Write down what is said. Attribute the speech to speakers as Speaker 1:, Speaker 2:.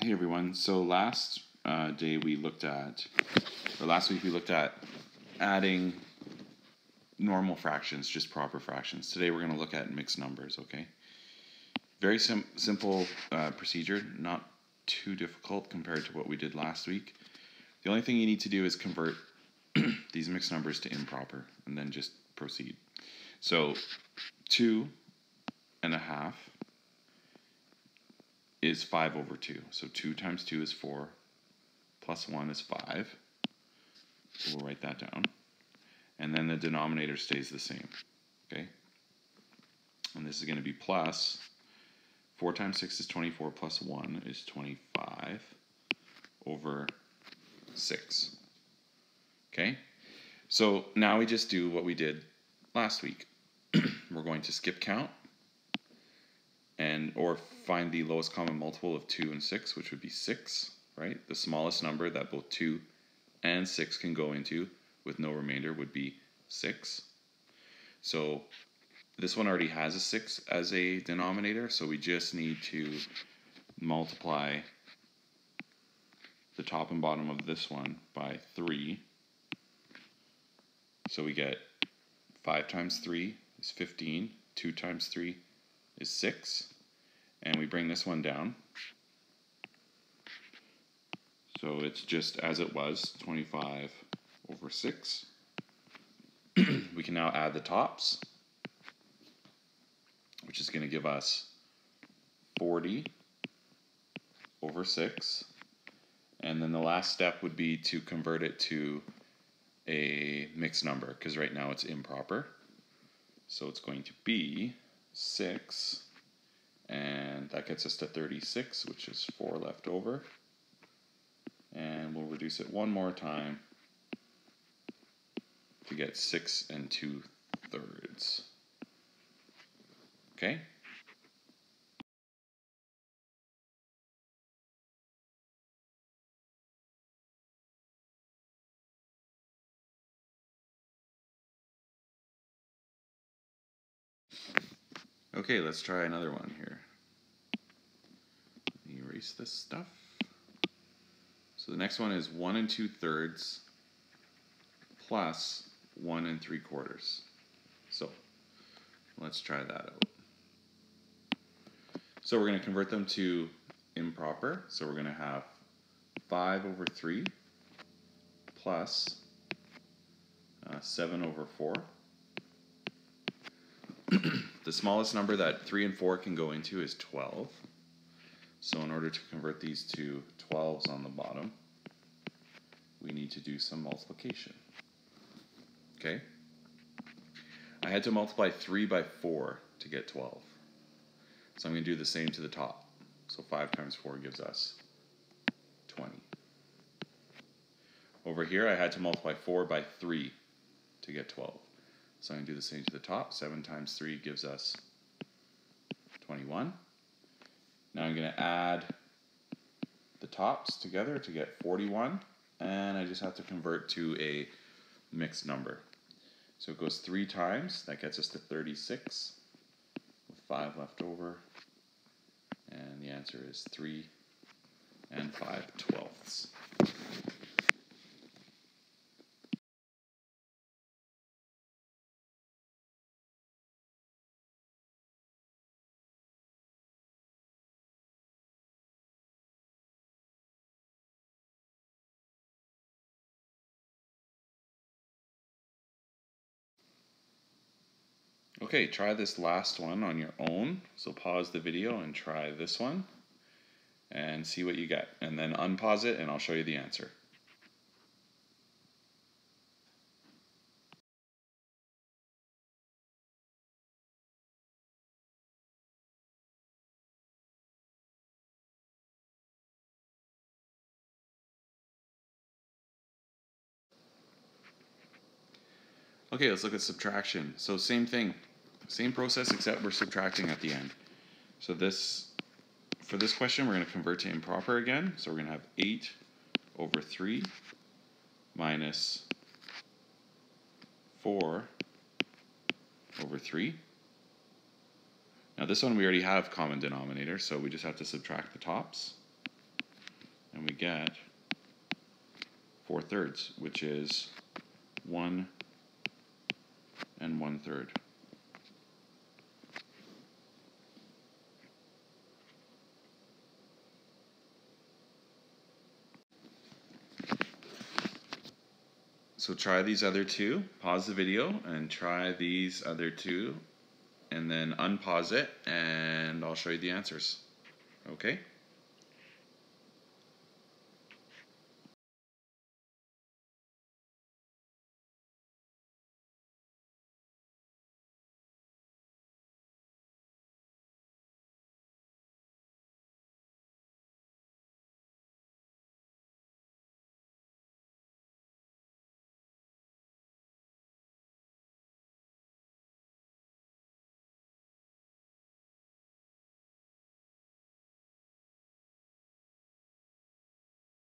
Speaker 1: Hey everyone, so last week we looked at adding normal fractions, just proper fractions. Today we're going to look at mixed numbers, okay? Very simple procedure, not too difficult compared to what we did last week. The only thing you need to do is convert these mixed numbers to improper and then just proceed. So 2.5 is 5 over 2. So 2 times 2 is 4, plus 1 is 5. So we'll write that down. And then the denominator stays the same, okay? And this is going to be plus 4 times 6 is 24, plus 1 is 25 over 6, okay? So now we just do what we did last week. We're going to skip count or find the lowest common multiple of 2 and 6, which would be 6, right? The smallest number that both 2 and 6 can go into with no remainder would be 6. So this one already has a 6 as a denominator, so we just need to multiply the top and bottom of this one by 3. So we get 5 times 3 is 15, 2 times 3 is 6, and we bring this one down. So it's just as it was, 25 over 6. We can now add the tops, which is going to give us 40 over 6. And then the last step would be to convert it to a mixed number, because right now it's improper. So it's going to be 6, and that gets us to 36, which is 4 left over. And we'll reduce it one more time to get 6 2/3. Okay? Okay, let's try another one here. Let me erase this stuff. So the next one is 1 2/3 plus 1 3/4. So let's try that out. So we're going to convert them to improper. So we're going to have 5 over 3 plus 7 over 4. The smallest number that 3 and 4 can go into is 12. So in order to convert these to 12s on the bottom, we need to do some multiplication. Okay? I had to multiply 3 by 4 to get 12. So I'm going to do the same to the top. So 5 times 4 gives us 20. Over here I had to multiply 4 by 3 to get 12. So I'm going to do the same to the top. 7 times 3 gives us 21. Now I'm going to add the tops together to get 41. And I just have to convert to a mixed number. So it goes 3 times. That gets us to 36 with 5 left over. And the answer is 3 5/12. Okay, try this last one on your own. So pause the video and try this one and see what you get. And then unpause it and I'll show you the answer. Okay, let's look at subtraction. So same thing, same process except we're subtracting at the end. So for this question, we're going to convert to improper again. So we're going to have 8 over 3 minus 4 over 3. Now this one we already have common denominator, so we just have to subtract the tops. and we get 4/3, which is 1 1/3. So try these other two, pause the video and try these other two, and then unpause it and I'll show you the answers. Okay?